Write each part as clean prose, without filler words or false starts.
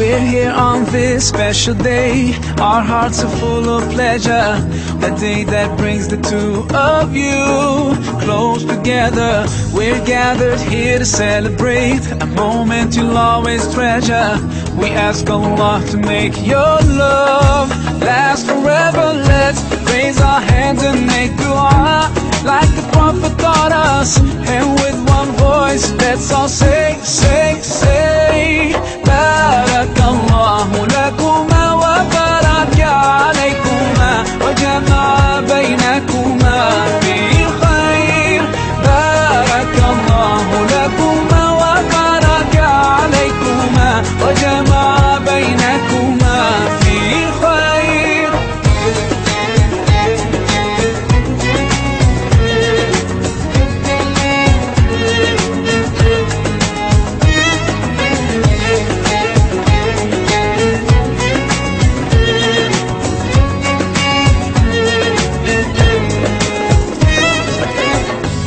We're here on this special day. Our hearts are full of pleasure. A day that brings the two of you close together. We're gathered here to celebrate a moment you'll always treasure. We ask Allah to make your love last forever. Let's raise our hands and make dua like the Prophet taught us. And with one voice, let's all say, say, say, Barakallahu lakuma wa baraka alaykuma wa jama'a baynakuma fil khair. Barakallahu lakuma wa baraka alaykuma wa jama'a baynakuma fil khair.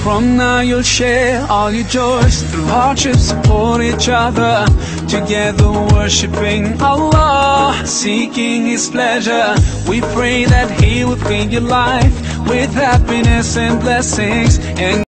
From now you'll share all your joys. Through hardship support each other. Together worshiping Allah, seeking His pleasure. We pray that He will fill your life with happiness and blessings. And